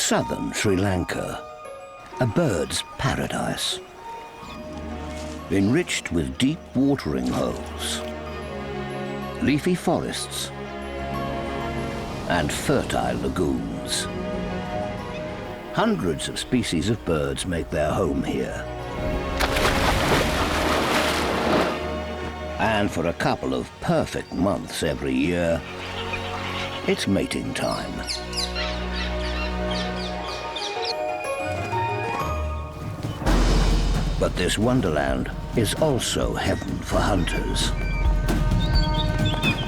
southern Sri Lanka, a bird's paradise, enriched with deep watering holes, leafy forests, and fertile lagoons. Hundreds of species of birds make their home here. And for a couple of perfect months every year, it's mating time. But this wonderland is also heaven for hunters,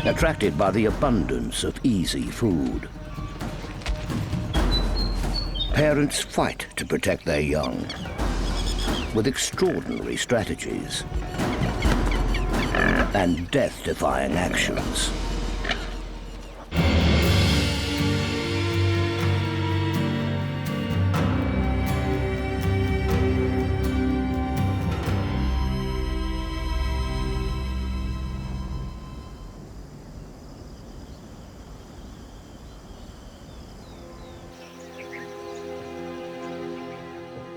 attracted by the abundance of easy food. Parents fight to protect their young with extraordinary strategies and death-defying actions.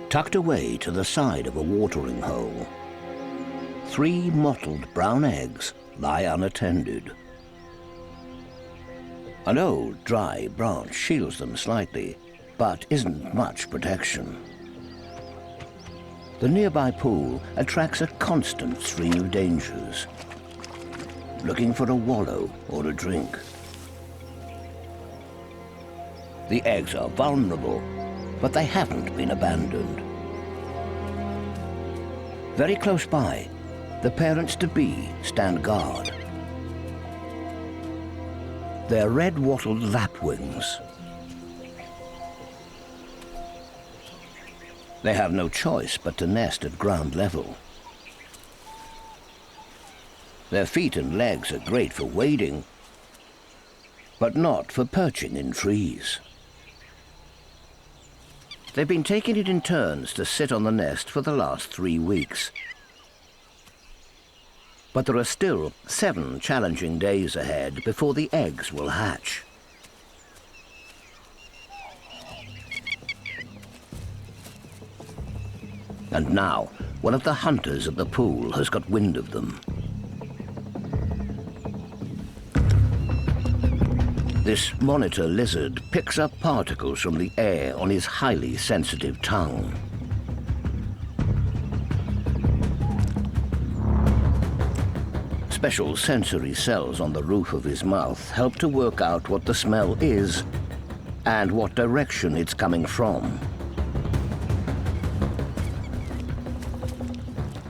Tucked away to the side of a watering hole, 3 mottled brown eggs lie unattended. An old, dry branch shields them slightly, but isn't much protection. The nearby pool attracts a constant stream of dangers, looking for a wallow or a drink. The eggs are vulnerable, but they haven't been abandoned. Very close by, the parents-to-be stand guard. They're red-wattled lapwings. They have no choice but to nest at ground level. Their feet and legs are great for wading, but not for perching in trees. They've been taking it in turns to sit on the nest for the last 3 weeks. But there are still 7 challenging days ahead before the eggs will hatch. And now, one of the hunters at the pool has got wind of them. This monitor lizard picks up particles from the air on his highly sensitive tongue. Special sensory cells on the roof of his mouth help to work out what the smell is and what direction it's coming from.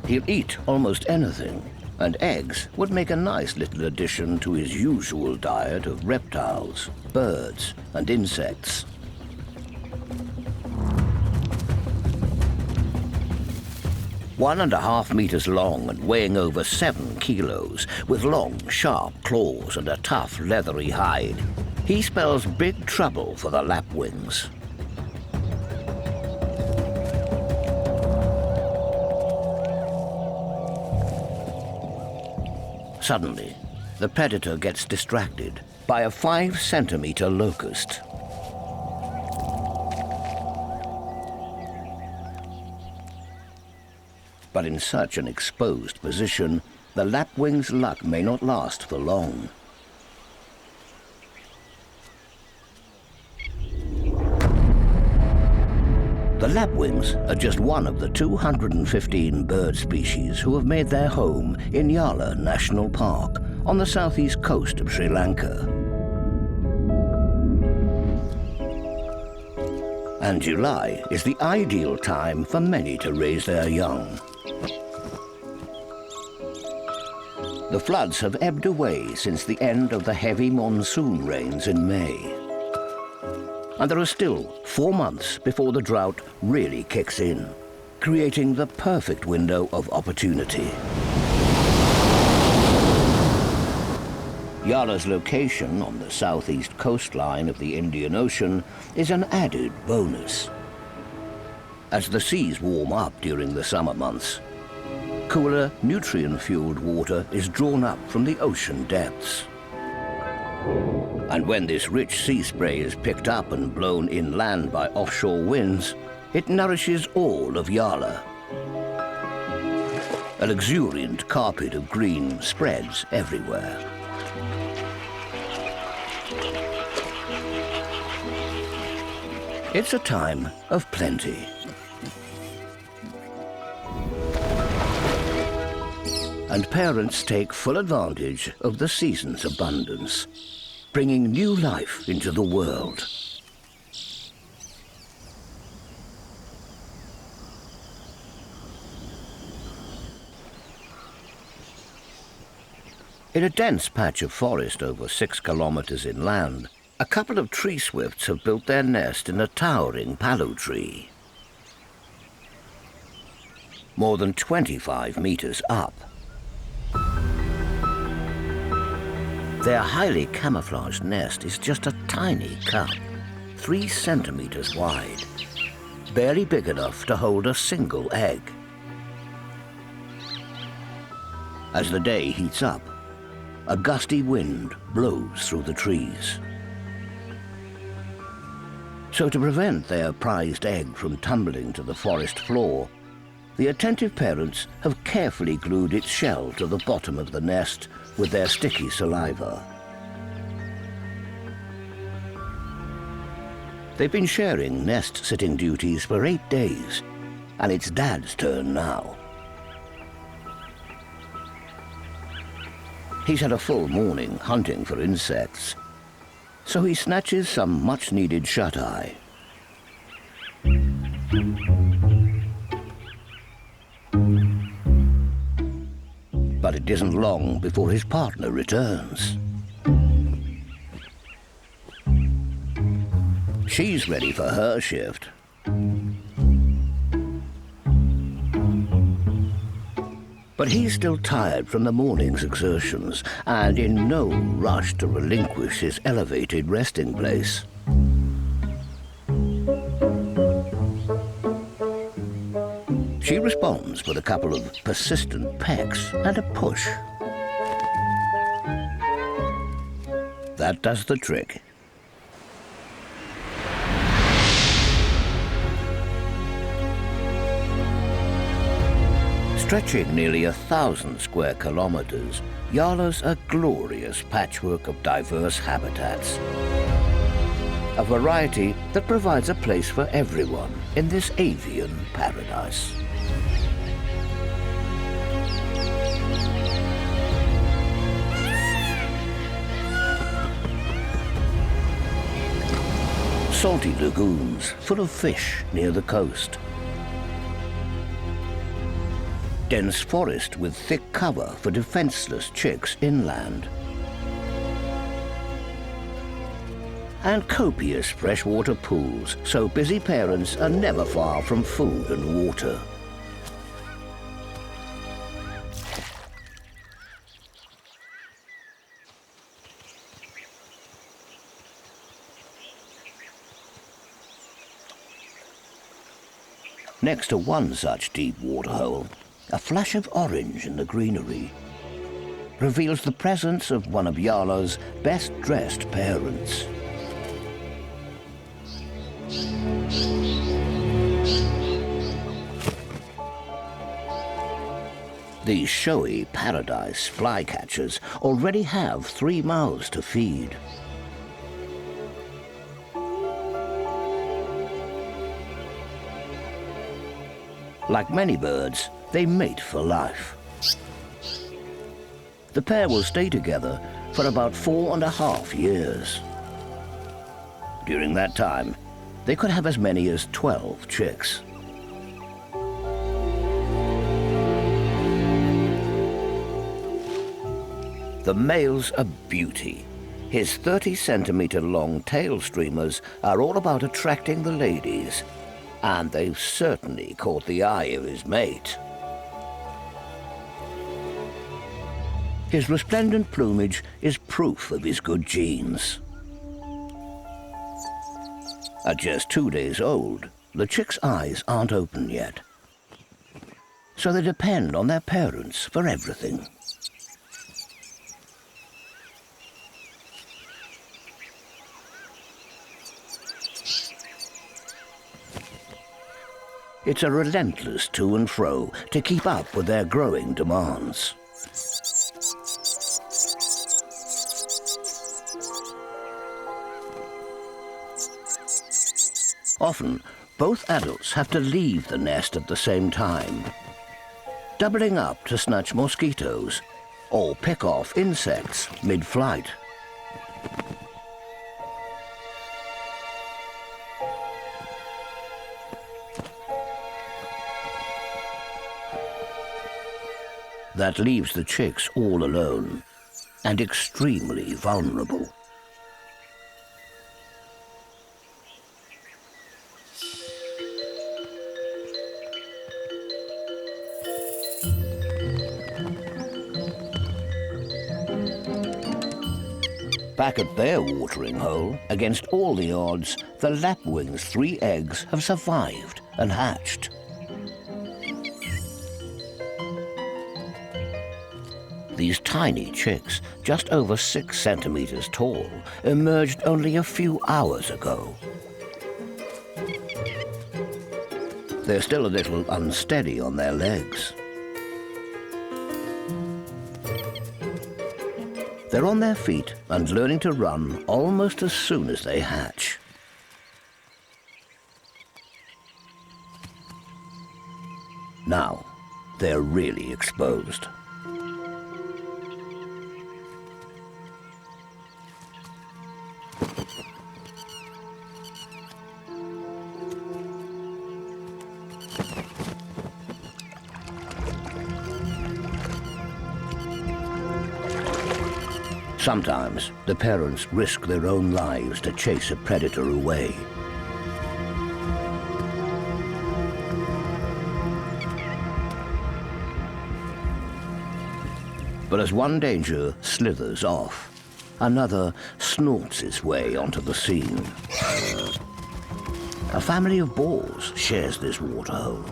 He'll eat almost anything, and eggs would make a nice little addition to his usual diet of reptiles, birds, and insects. One and a half meters long and weighing over 7 kilos, with long, sharp claws and a tough, leathery hide, he spells big trouble for the lapwings. Suddenly, the predator gets distracted by a 5-centimeter locust. But in such an exposed position, the lapwing's luck may not last for long. The lapwings are just one of the 215 bird species who have made their home in Yala National Park on the southeast coast of Sri Lanka. And July is the ideal time for many to raise their young. The floods have ebbed away since the end of the heavy monsoon rains in May. And there are still 4 months before the drought really kicks in, creating the perfect window of opportunity. Yala's location on the southeast coastline of the Indian Ocean is an added bonus. As the seas warm up during the summer months, cooler, nutrient-fueled water is drawn up from the ocean depths. And when this rich sea spray is picked up and blown inland by offshore winds, it nourishes all of Yala. A luxuriant carpet of green spreads everywhere. It's a time of plenty. And parents take full advantage of the season's abundance, bringing new life into the world. In a dense patch of forest over 6 kilometers inland, a couple of tree swifts have built their nest in a towering palu tree. More than 25 meters up. Their highly camouflaged nest is just a tiny cup, 3 centimeters wide, barely big enough to hold a single egg. As the day heats up, a gusty wind blows through the trees. So to prevent their prized egg from tumbling to the forest floor, the attentive parents have carefully glued its shell to the bottom of the nest with their sticky saliva. They've been sharing nest-sitting duties for 8 days, and it's Dad's turn now. He's had a full morning hunting for insects, so he snatches some much-needed shut-eye. But it isn't long before his partner returns. She's ready for her shift. But he's still tired from the morning's exertions and in no rush to relinquish his elevated resting place. She responds with a couple of persistent pecks and a push. That does the trick. Stretching nearly 1,000 square kilometers, Yala's a glorious patchwork of diverse habitats. A variety that provides a place for everyone in this avian paradise. Salty lagoons full of fish near the coast. Dense forest with thick cover for defenseless chicks inland. And copious freshwater pools, so busy parents are never far from food and water. Next to one such deep waterhole, a flash of orange in the greenery reveals the presence of one of Yala's best-dressed parents. These showy paradise flycatchers already have 3 mouths to feed. Like many birds, they mate for life. The pair will stay together for about 4.5 years. During that time, they could have as many as 12 chicks. The male's a beauty. His 30-centimeter-long tail streamers are all about attracting the ladies, and they've certainly caught the eye of his mate. His resplendent plumage is proof of his good genes. At just 2 days old, the chicks' eyes aren't open yet, so they depend on their parents for everything. It's a relentless to and fro to keep up with their growing demands. Often, both adults have to leave the nest at the same time, doubling up to snatch mosquitoes or pick off insects mid-flight. That leaves the chicks all alone and extremely vulnerable. Back at their watering hole, against all the odds, the lapwing's 3 eggs have survived and hatched. These tiny chicks, just over 6 centimeters tall, emerged only a few hours ago. They're still a little unsteady on their legs. They're on their feet and learning to run almost as soon as they hatch. Now, they're really exposed. Sometimes the parents risk their own lives to chase a predator away. But as one danger slithers off, another snorts its way onto the scene. A family of boars shares this waterhole.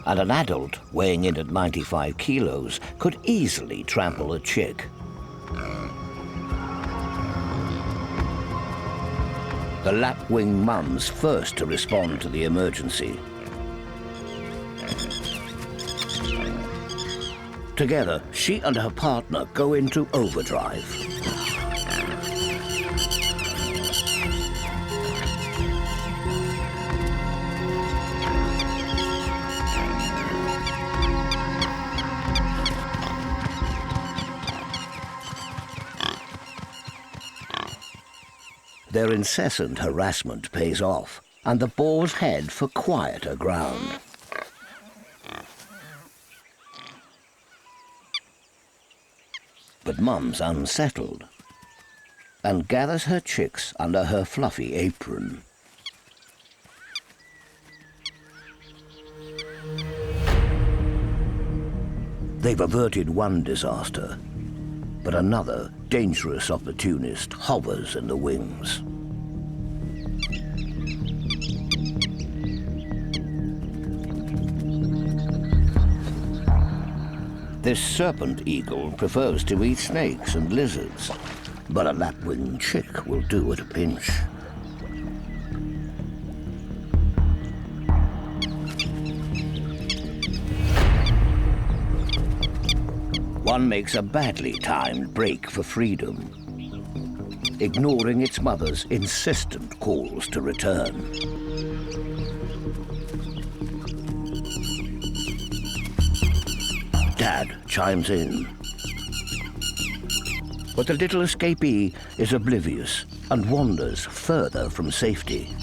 And an adult weighing in at 95 kilos could easily trample a chick. The lapwing mum's first to respond to the emergency. Together, she and her partner go into overdrive. Their incessant harassment pays off, and the boars head for quieter ground. But Mum's unsettled and gathers her chicks under her fluffy apron. They've averted one disaster, but another dangerous opportunist hovers in the wings. This serpent eagle prefers to eat snakes and lizards, but a lapwing chick will do at a pinch. One makes a badly timed break for freedom, ignoring its mother's insistent calls to return. Dad chimes in, but the little escapee is oblivious and wanders further from safety.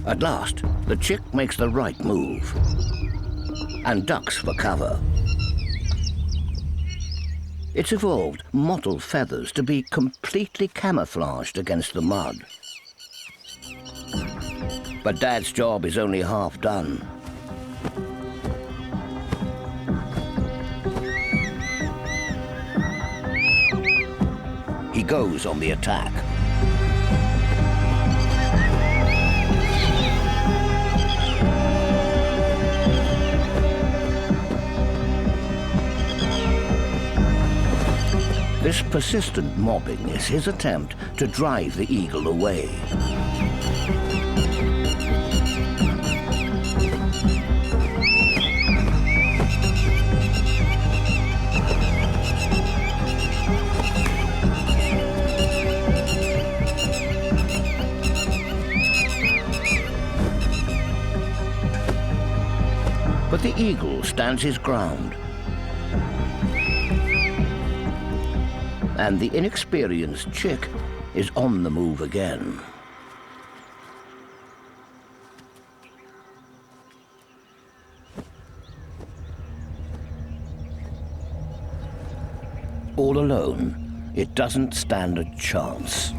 At last, the chick makes the right move and ducks for cover. It's evolved mottled feathers to be completely camouflaged against the mud. But Dad's job is only half done. He goes on the attack. This persistent mobbing is his attempt to drive the eagle away. But the eagle stands his ground, and the inexperienced chick is on the move again. All alone, it doesn't stand a chance.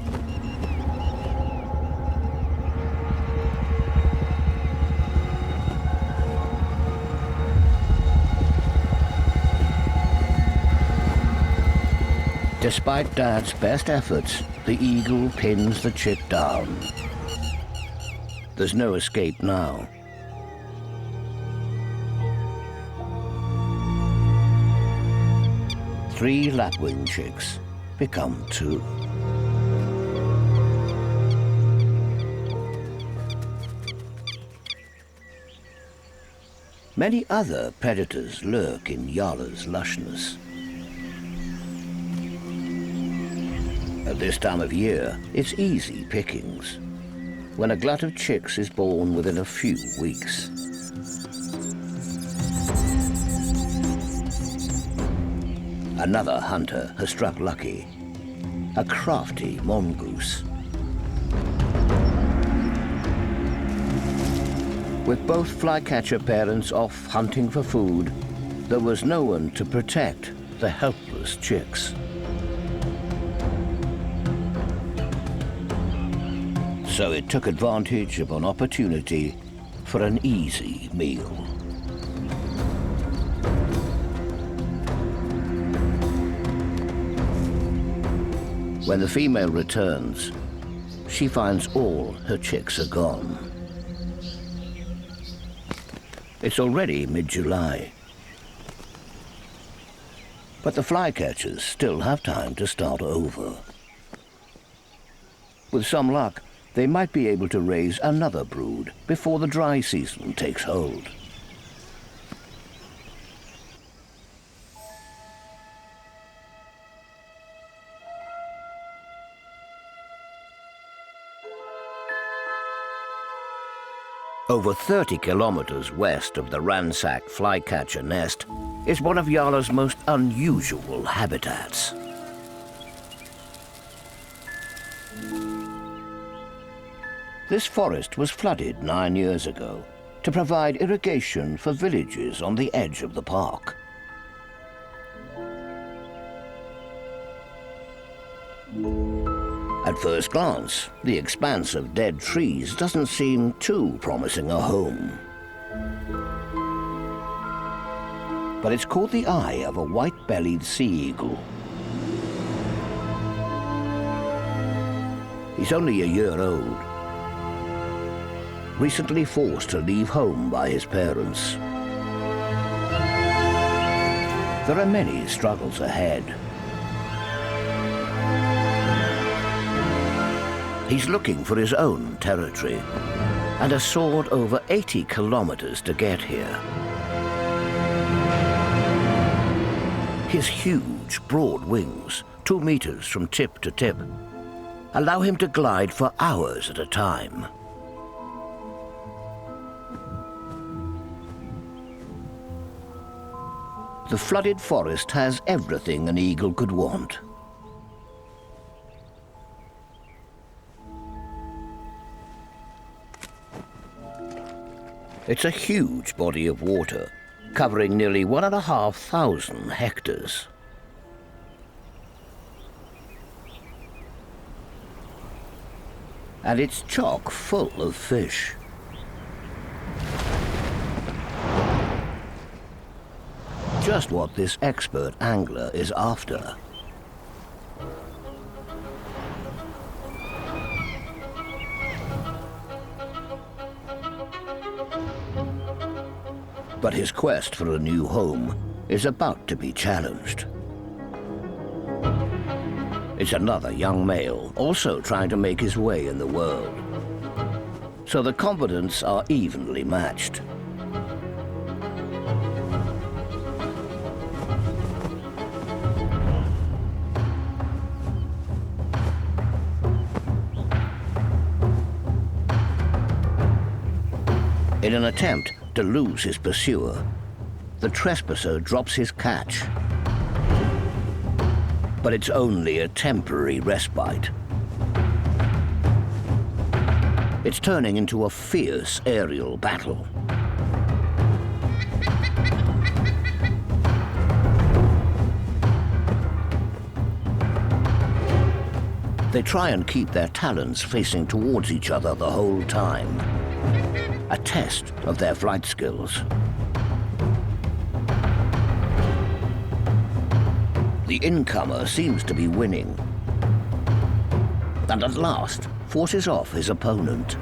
Despite Dad's best efforts, the eagle pins the chick down. There's no escape now. Three lapwing chicks become two. Many other predators lurk in Yala's lushness. At this time of year, it's easy pickings, when a glut of chicks is born within a few weeks. Another hunter has struck lucky, a crafty mongoose. With both flycatcher parents off hunting for food, there was no one to protect the helpless chicks. So it took advantage of an opportunity for an easy meal. When the female returns, she finds all her chicks are gone. It's already mid-July, but the flycatchers still have time to start over. With some luck, they might be able to raise another brood before the dry season takes hold. Over 30 kilometers west of the ransacked flycatcher nest is one of Yala's most unusual habitats. This forest was flooded 9 years ago to provide irrigation for villages on the edge of the park. At first glance, the expanse of dead trees doesn't seem too promising a home. But it's caught the eye of a white-bellied sea eagle. He's only a year old, recently forced to leave home by his parents. There are many struggles ahead. He's looking for his own territory and has soared over 80 kilometers to get here. His huge, broad wings, 2 meters from tip to tip, allow him to glide for hours at a time. The flooded forest has everything an eagle could want. It's a huge body of water, covering nearly 1,500 hectares. And it's chock full of fish. Just what this expert angler is after. But his quest for a new home is about to be challenged. It's another young male, also trying to make his way in the world. So the confidents are evenly matched. In an attempt to lose his pursuer, the trespasser drops his catch. But it's only a temporary respite. It's turning into a fierce aerial battle. They try and keep their talons facing towards each other the whole time. A test of their flight skills. The incomer seems to be winning, and at last forces off his opponent.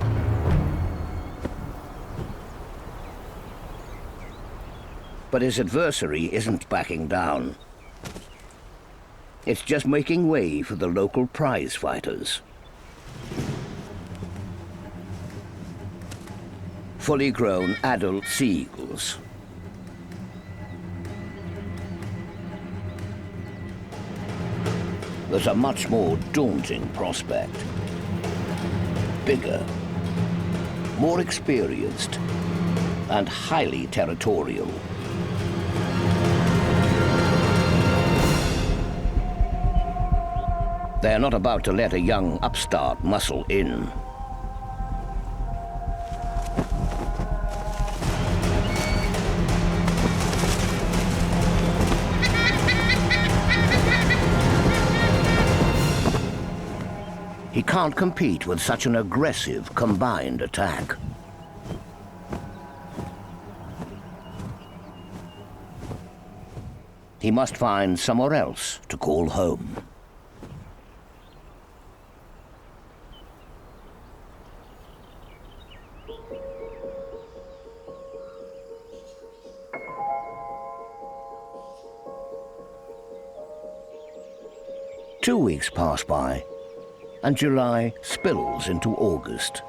But his adversary isn't backing down. It's just making way for the local prize fighters. Fully grown adult sea eagles. There's a much more daunting prospect. Bigger, more experienced, and highly territorial. They're not about to let a young upstart muscle in. He can't compete with such an aggressive combined attack. He must find somewhere else to call home. Two weeks pass by, and July spills into August.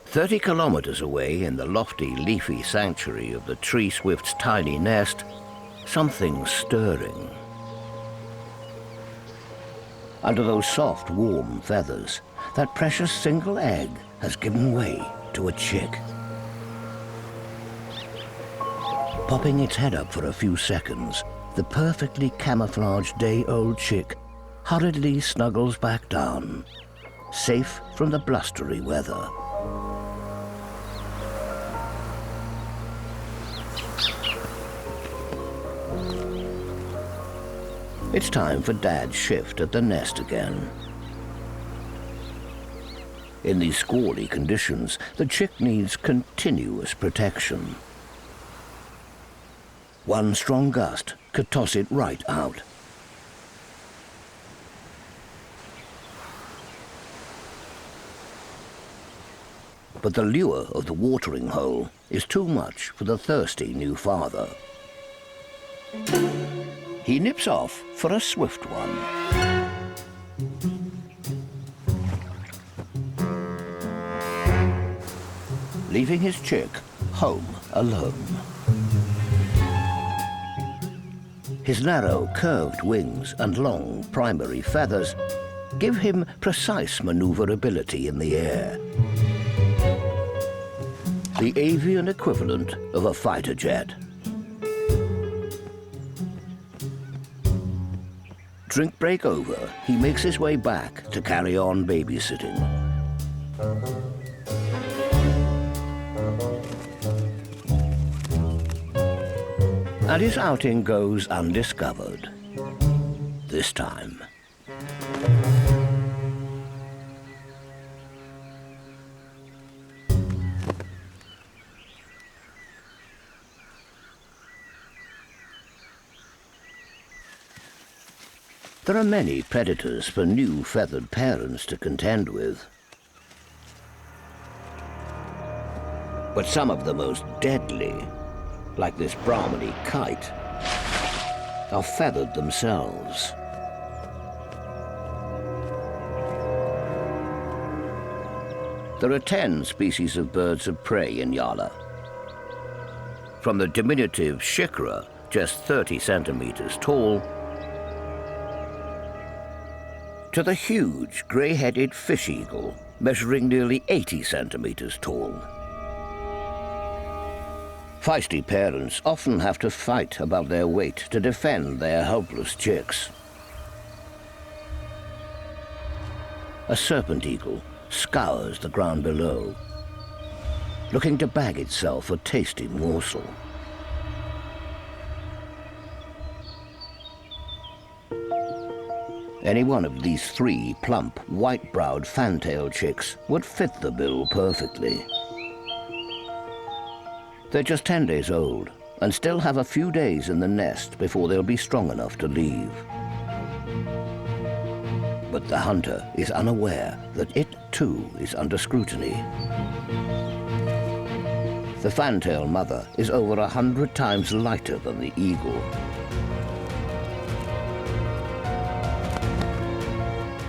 "30 kilometers away in the lofty, leafy sanctuary of the tree swift's tiny nest, something's stirring. Under those soft, warm feathers, that precious single egg has given way to a chick. Popping its head up for a few seconds, the perfectly camouflaged day-old chick hurriedly snuggles back down, safe from the blustery weather. It's time for Dad's shift at the nest again. In these squally conditions, the chick needs continuous protection. One strong gust could toss it right out. But the lure of the watering hole is too much for the thirsty new father. He nips off for a swift one. Leaving his chick home alone. His narrow, curved wings and long primary feathers give him precise maneuverability in the air. The avian equivalent of a fighter jet. Drink break over, he makes his way back to carry on babysitting. And his outing goes undiscovered. This time. There are many predators for new feathered parents to contend with. But some of the most deadly, like this Brahmani kite, are feathered themselves. There are 10 species of birds of prey in Yala. From the diminutive shikra, just 30 centimeters tall, to the huge grey-headed fish eagle, measuring nearly 80 centimeters tall. Feisty parents often have to fight above their weight to defend their helpless chicks. A serpent eagle scours the ground below, looking to bag itself a tasty morsel. Any one of these 3 plump, white-browed fantail chicks would fit the bill perfectly. They're just 10 days old and still have a few days in the nest before they'll be strong enough to leave. But the hunter is unaware that it too is under scrutiny. The fantail mother is over 100 times lighter than the eagle.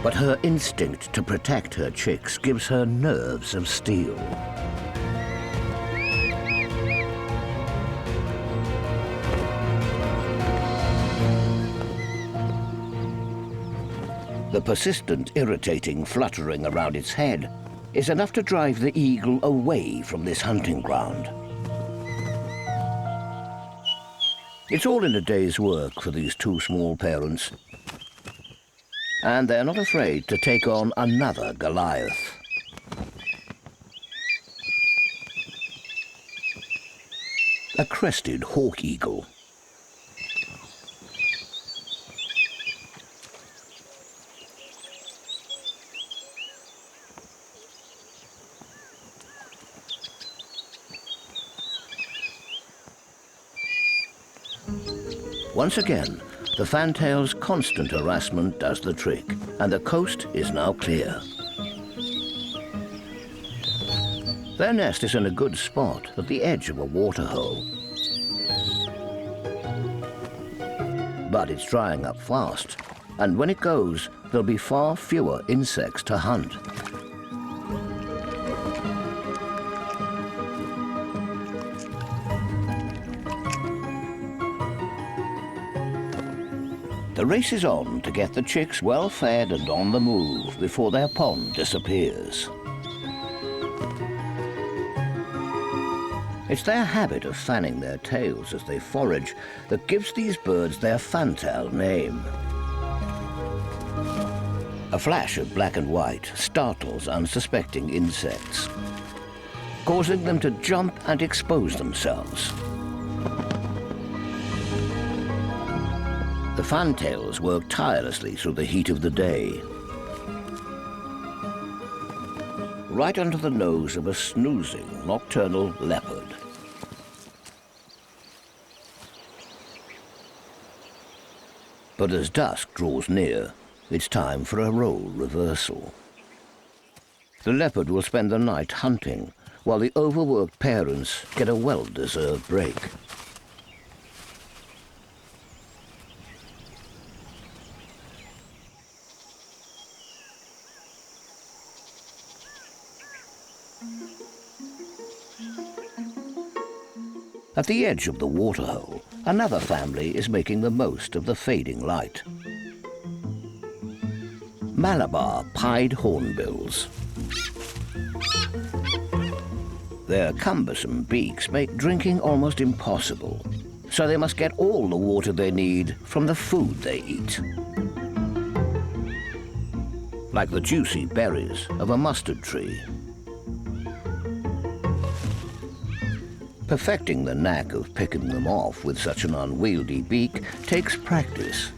But her instinct to protect her chicks gives her nerves of steel. The persistent, irritating fluttering around its head is enough to drive the eagle away from this hunting ground. It's all in a day's work for these 2 small parents, and they're not afraid to take on another Goliath. A crested hawk eagle. Once again, the fantail's constant harassment does the trick, and the coast is now clear. Their nest is in a good spot at the edge of a waterhole. But it's drying up fast, and when it goes, there'll be far fewer insects to hunt. The race is on to get the chicks well fed and on the move before their pond disappears. It's their habit of fanning their tails as they forage that gives these birds their fantail name. A flash of black and white startles unsuspecting insects, causing them to jump and expose themselves. The fantails work tirelessly through the heat of the day, right under the nose of a snoozing nocturnal leopard. But as dusk draws near, it's time for a role reversal. The leopard will spend the night hunting, while the overworked parents get a well-deserved break. At the edge of the waterhole, another family is making the most of the fading light. Malabar pied hornbills. Their cumbersome beaks make drinking almost impossible, so they must get all the water they need from the food they eat. Like the juicy berries of a mustard tree. Perfecting the knack of picking them off with such an unwieldy beak takes practice.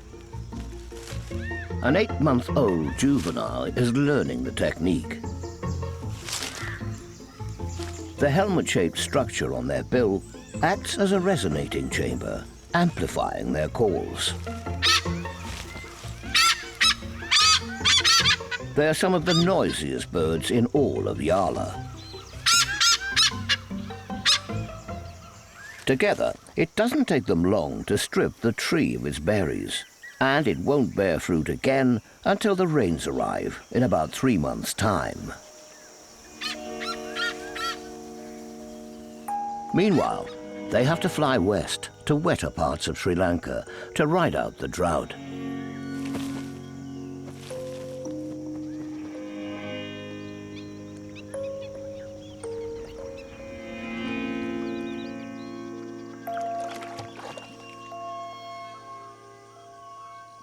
An 8-month-old juvenile is learning the technique. The helmet-shaped structure on their bill acts as a resonating chamber, amplifying their calls. They are some of the noisiest birds in all of Yala. Together, it doesn't take them long to strip the tree of its berries, and it won't bear fruit again until the rains arrive in about 3 months' time. Meanwhile, they have to fly west to wetter parts of Sri Lanka to ride out the drought.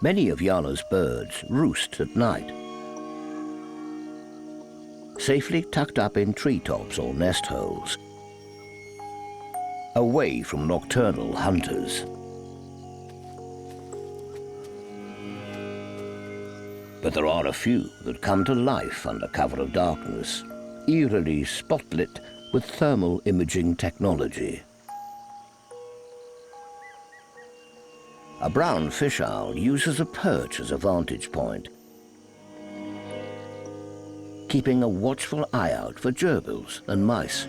Many of Yala's birds roost at night, safely tucked up in treetops or nest holes, away from nocturnal hunters. But there are a few that come to life under cover of darkness, eerily spotlit with thermal imaging technology. A brown fish owl uses a perch as a vantage point, keeping a watchful eye out for gerbils and mice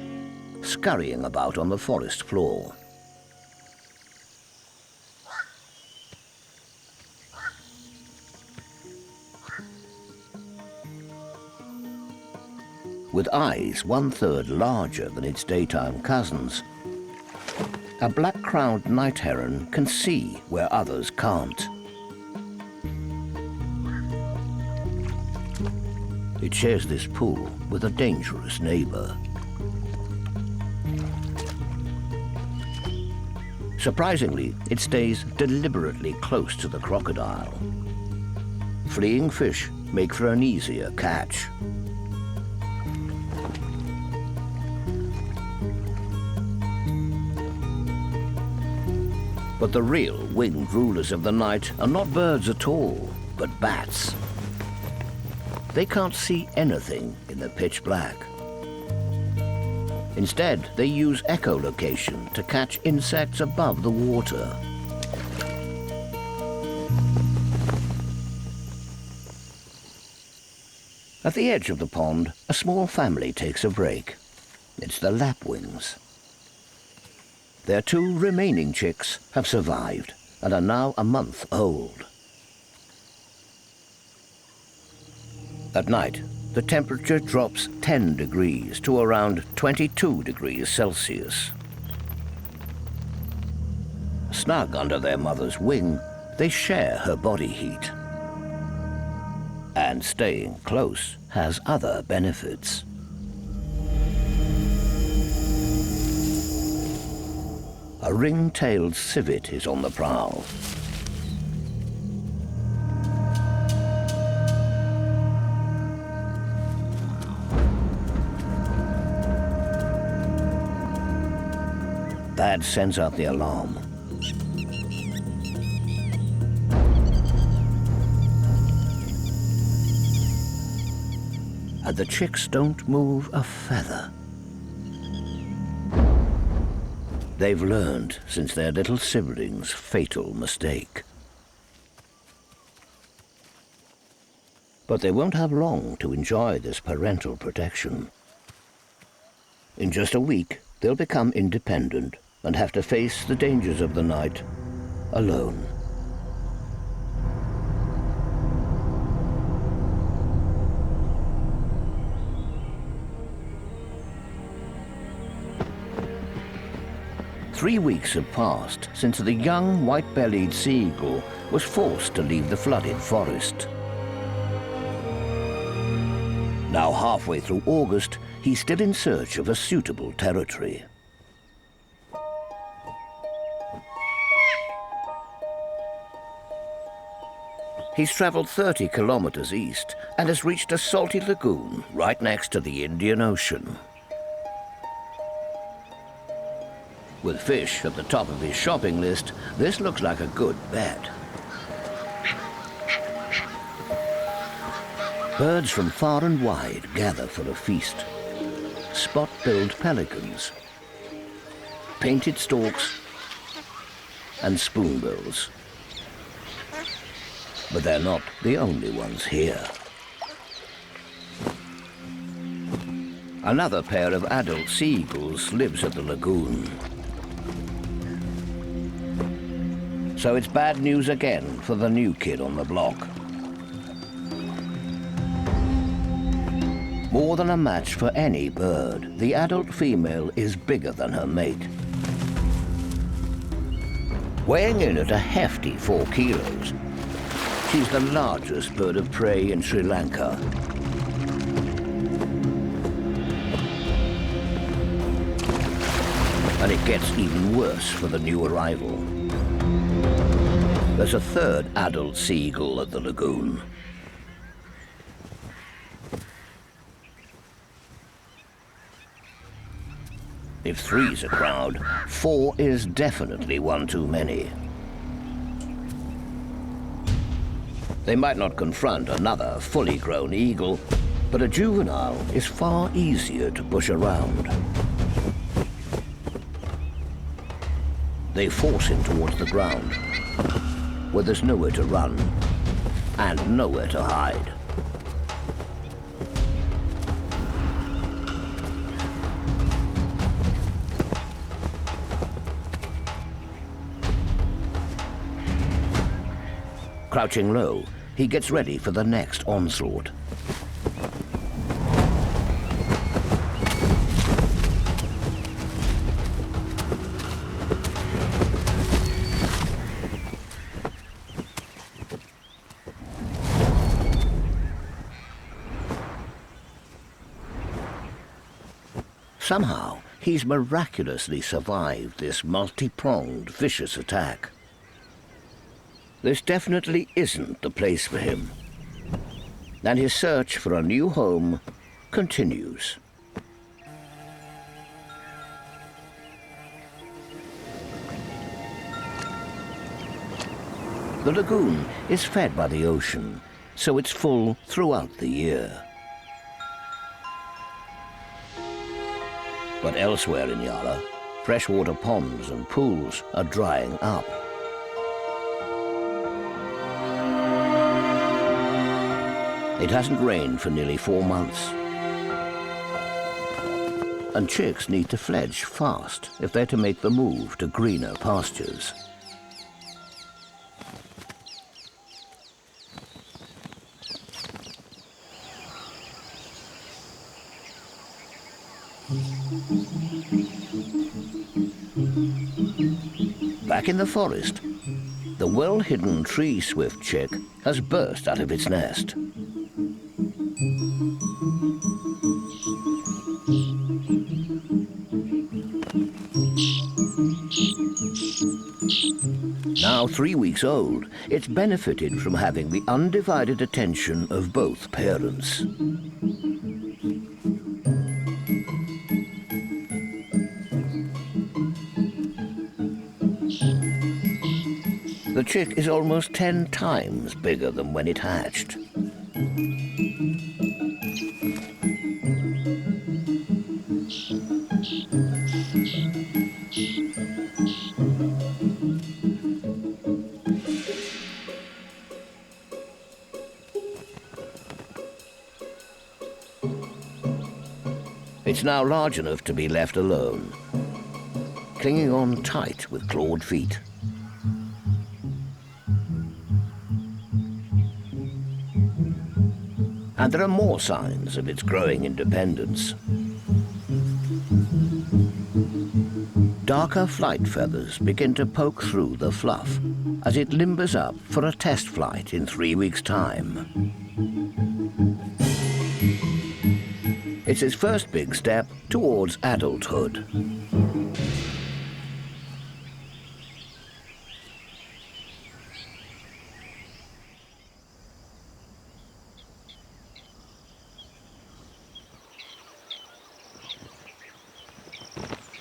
scurrying about on the forest floor. With eyes 1/3 larger than its daytime cousins, a black-crowned night heron can see where others can't. It shares this pool with a dangerous neighbor. Surprisingly, it stays deliberately close to the crocodile. Fleeing fish make for an easier catch. But the real winged rulers of the night are not birds at all, but bats. They can't see anything in the pitch black. Instead, they use echolocation to catch insects above the water. At the edge of the pond, a small family takes a break. It's the lapwings. Their 2 remaining chicks have survived and are now a month old. At night, the temperature drops 10 degrees to around 22 degrees Celsius. Snug under their mother's wing, they share her body heat. And staying close has other benefits. A ring-tailed civet is on the prowl. That sends out the alarm. And the chicks don't move a feather. They've learned since their little siblings' fatal mistake. But they won't have long to enjoy this parental protection. In just a week, they'll become independent and have to face the dangers of the night alone. Three weeks have passed since the young white-bellied sea eagle was forced to leave the flooded forest. Now halfway through August, he's still in search of a suitable territory. He's traveled 30 kilometers east and has reached a salty lagoon right next to the Indian Ocean. With fish at the top of his shopping list, this looks like a good bet. Birds from far and wide gather for a feast. Spot-billed pelicans, painted storks, and spoonbills. But they're not the only ones here. Another pair of adult sea eagles lives at the lagoon. So it's bad news again for the new kid on the block. More than a match for any bird, the adult female is bigger than her mate. Weighing in at a hefty 4 kilos, she's the largest bird of prey in Sri Lanka. And it gets even worse for the new arrival. There's a third adult seagull at the lagoon. If 3's a crowd, 4 is definitely one too many. They might not confront another fully grown eagle, but a juvenile is far easier to push around. They force him towards the ground, where there's nowhere to run and nowhere to hide. Crouching low, he gets ready for the next onslaught. Somehow, he's miraculously survived this multi-pronged, vicious attack. This definitely isn't the place for him, and his search for a new home continues. The lagoon is fed by the ocean, so it's full throughout the year. But elsewhere in Yala, freshwater ponds and pools are drying up. It hasn't rained for nearly 4 months. And chicks need to fledge fast if they're to make the move to greener pastures. Back in the forest, the well-hidden tree swift chick has burst out of its nest. Now 3 weeks old, it's benefited from having the undivided attention of both parents. The chick is almost 10 times bigger than when it hatched. It's now large enough to be left alone, clinging on tight with clawed feet. And there are more signs of its growing independence. Darker flight feathers begin to poke through the fluff as it limbers up for a test flight in 3 weeks' time. It's its first big step towards adulthood.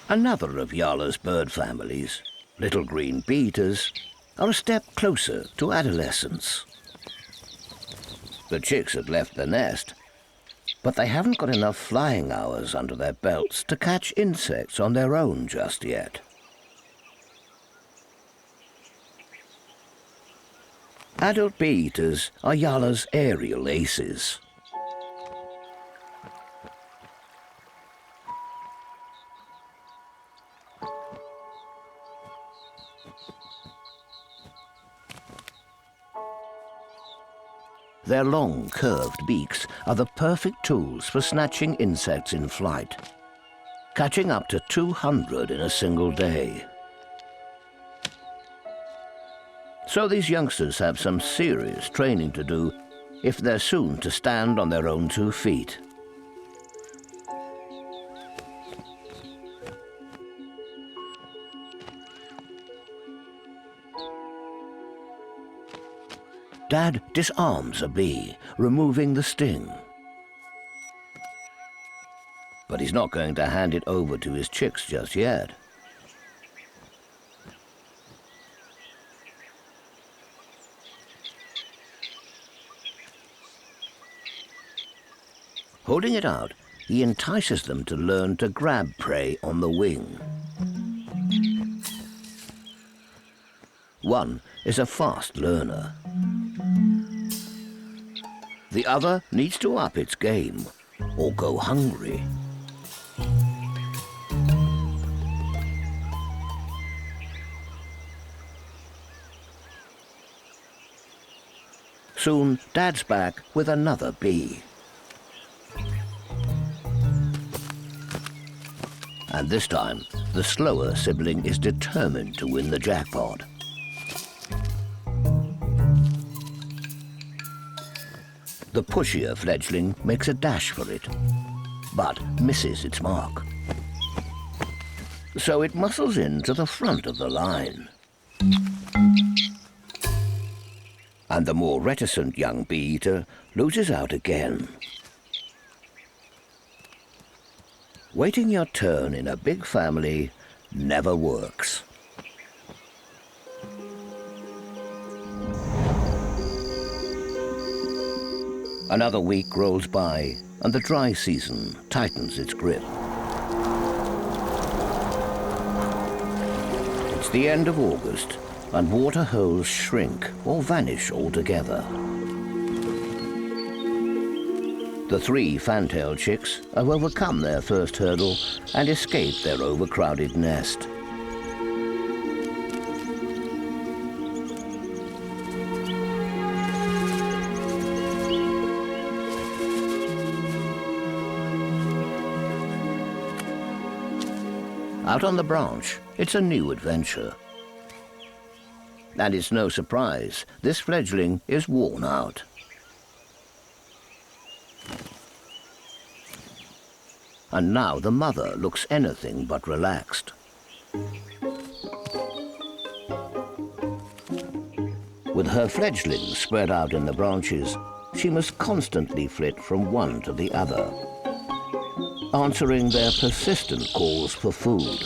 Another of Yala's bird families, little green bee-eaters, are a step closer to adolescence. The chicks have left the nest, but they haven't got enough flying hours under their belts to catch insects on their own just yet. Adult bee-eaters are Yala's aerial aces. Their long, curved beaks are the perfect tools for snatching insects in flight, catching up to 200 in a single day. So these youngsters have some serious training to do if they're soon to stand on their own 2 feet. Dad disarms a bee, removing the sting. But he's not going to hand it over to his chicks just yet. Holding it out, he entices them to learn to grab prey on the wing. One is a fast learner. The other needs to up its game or go hungry. Soon, Dad's back with another bee. And this time, the slower sibling is determined to win the jackpot. The pushier fledgling makes a dash for it, but misses its mark. So it muscles in to the front of the line. And the more reticent young bee-eater loses out again. Waiting your turn in a big family never works. Another week rolls by, and the dry season tightens its grip. It's the end of August, and water holes shrink or vanish altogether. The 3 fantail chicks have overcome their first hurdle and escaped their overcrowded nest. Out on the branch, it's a new adventure. And it's no surprise, this fledgling is worn out. And now the mother looks anything but relaxed. With her fledglings spread out in the branches, she must constantly flit from one to the other, answering their persistent calls for food.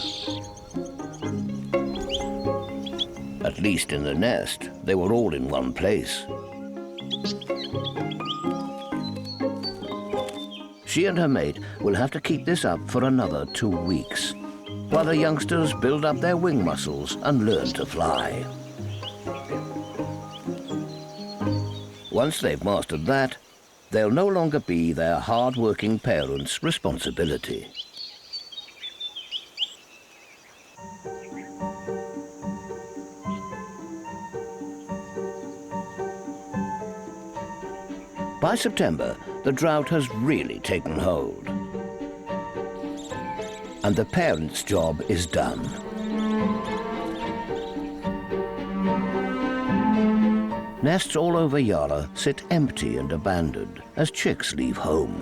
At least in the nest, they were all in one place. She and her mate will have to keep this up for another 2 weeks, while the youngsters build up their wing muscles and learn to fly. Once they've mastered that, they'll no longer be their hard-working parents' responsibility. By September, the drought has really taken hold, and the parents' job is done. Nests all over Yara sit empty and abandoned as chicks leave home.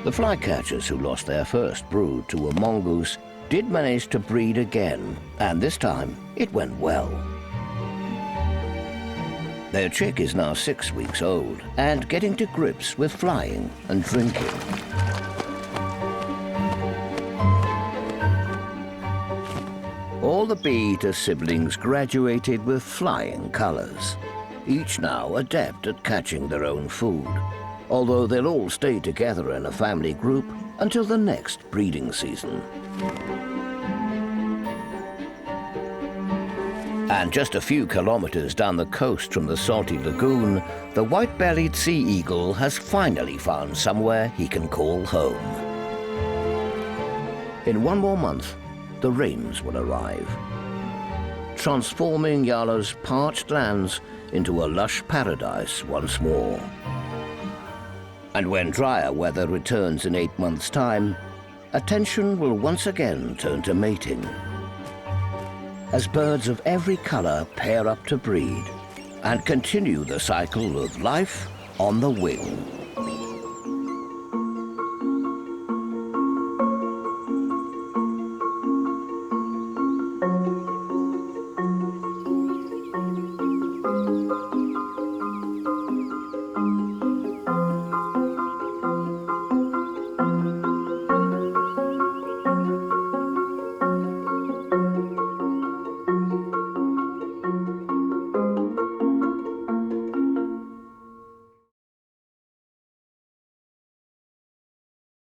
The flycatchers who lost their first brood to a mongoose did manage to breed again, and this time it went well. Their chick is now 6 weeks old and getting to grips with flying and drinking. All the bee-eater siblings graduated with flying colors, each now adept at catching their own food, although they'll all stay together in a family group until the next breeding season. And just a few kilometers down the coast from the salty lagoon, the white-bellied sea eagle has finally found somewhere he can call home. In 1 more month, the rains will arrive. transforming Yala's parched lands into a lush paradise once more. And when drier weather returns in 8 months' time, attention will once again turn to mating, as birds of every colour pair up to breed and continue the cycle of life on the wing.